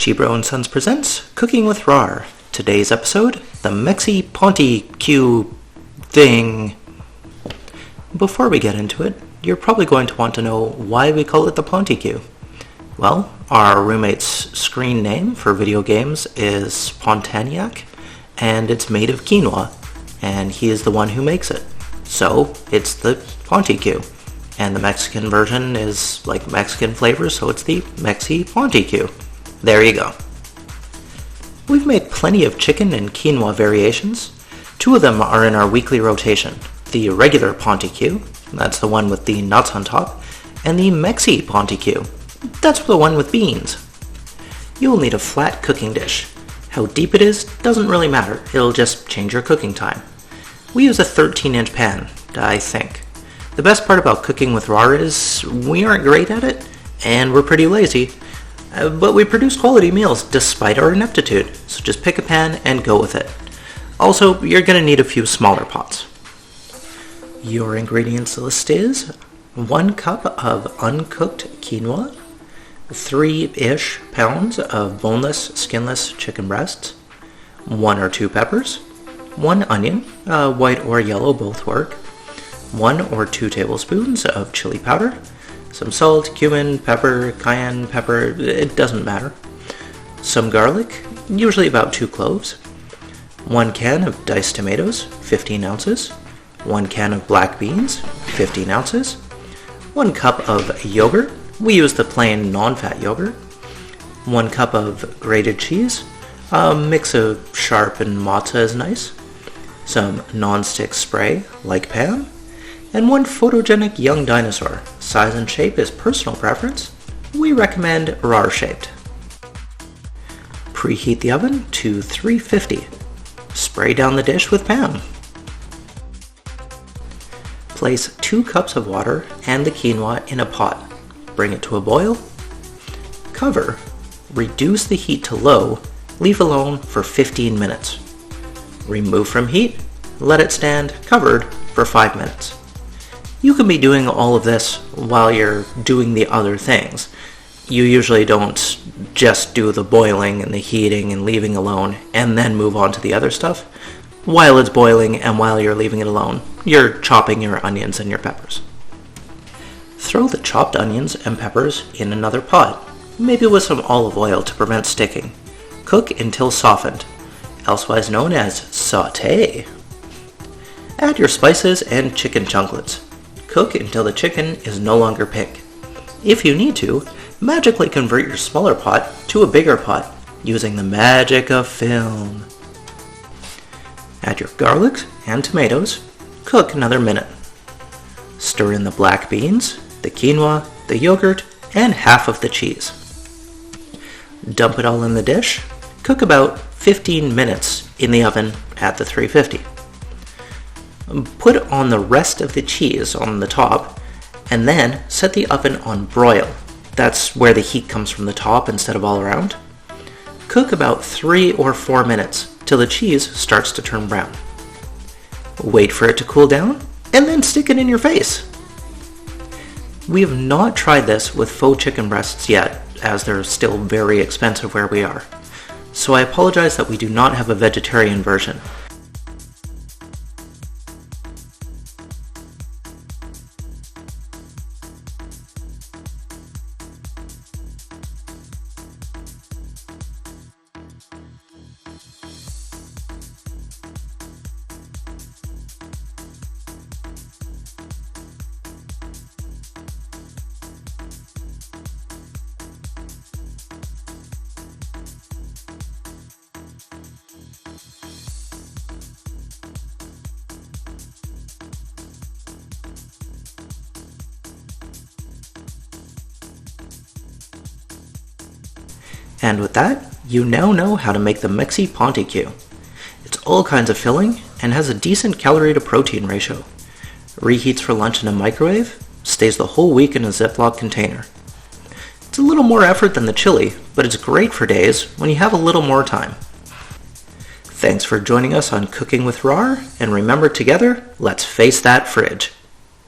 ChiBro and Sons presents Cooking with Rawr. Today's episode, the MexiPontiQ thing. Before we get into it, you're probably going to want to know why we call it the PontiQ. Well, our roommate's screen name for video games is MexiPontiQ, and it's made of quinoa, and he is the one who makes it. So, it's the PontiQ. And the Mexican version is like Mexican flavor, so it's the MexiPontiQ. There you go. We've made plenty of chicken and quinoa variations. Two of them are in our weekly rotation. The regular PontiQ, that's the one with the nuts on top, and the MexiPontiQ, that's the one with beans. You will need a flat cooking dish. How deep it is doesn't really matter, it'll just change your cooking time. We use a 13-inch pan, I think. The best part about cooking with Rawr is we aren't great at it, and we're pretty lazy. But we produce quality meals despite our ineptitude, so just pick a pan and go with it. Also, you're going to need a few smaller pots. Your ingredients list is 1 cup of uncooked quinoa, 3-ish pounds of boneless, skinless chicken breasts, 1 or 2 peppers, 1 onion, white or yellow both work, 1 or 2 tablespoons of chili powder, some salt, cumin, pepper, cayenne pepper, it doesn't matter. Some garlic, usually about 2 cloves. 1 can of diced tomatoes, 15 ounces. 1 can of black beans, 15 ounces. 1 cup of yogurt, we use the plain non-fat yogurt. 1 cup of grated cheese, a mix of sharp and mozza is nice. Some non-stick spray, like Pam. And 1 photogenic young dinosaur. Size and shape is personal preference. We recommend Rawr shaped. Preheat the oven to 350. Spray down the dish with Pam. Place 2 cups of water and the quinoa in a pot. Bring it to a boil. Cover. Reduce the heat to low. Leave alone for 15 minutes. Remove from heat. Let it stand covered for 5 minutes. You can be doing all of this while you're doing the other things. You usually don't just do the boiling and the heating and leaving alone and then move on to the other stuff. While it's boiling and while you're leaving it alone, you're chopping your onions and your peppers. Throw the chopped onions and peppers in another pot, maybe with some olive oil to prevent sticking. Cook until softened, elsewise known as sauté. Add your spices and chicken chunklets. Cook until the chicken is no longer pink. If you need to, magically convert your smaller pot to a bigger pot using the magic of film. Add your garlic and tomatoes. Cook another minute. Stir in the black beans, the quinoa, the yogurt, and half of the cheese. Dump it all in the dish. Cook about 15 minutes in the oven at the 350. Put on the rest of the cheese on the top, and then set the oven on broil. That's where the heat comes from the top instead of all around. Cook about 3 or 4 minutes till the cheese starts to turn brown. Wait for it to cool down, and then stick it in your face. We have not tried this with faux chicken breasts yet, as they're still very expensive where we are. So I apologize that we do not have a vegetarian version. And with that, you now know how to make the MexiPontiQ. It's all kinds of filling and has a decent calorie to protein ratio. Reheats for lunch in a microwave, stays the whole week in a Ziploc container. It's a little more effort than the chili, but it's great for days when you have a little more time. Thanks for joining us on Cooking with Rawr, and remember together, let's face that fridge.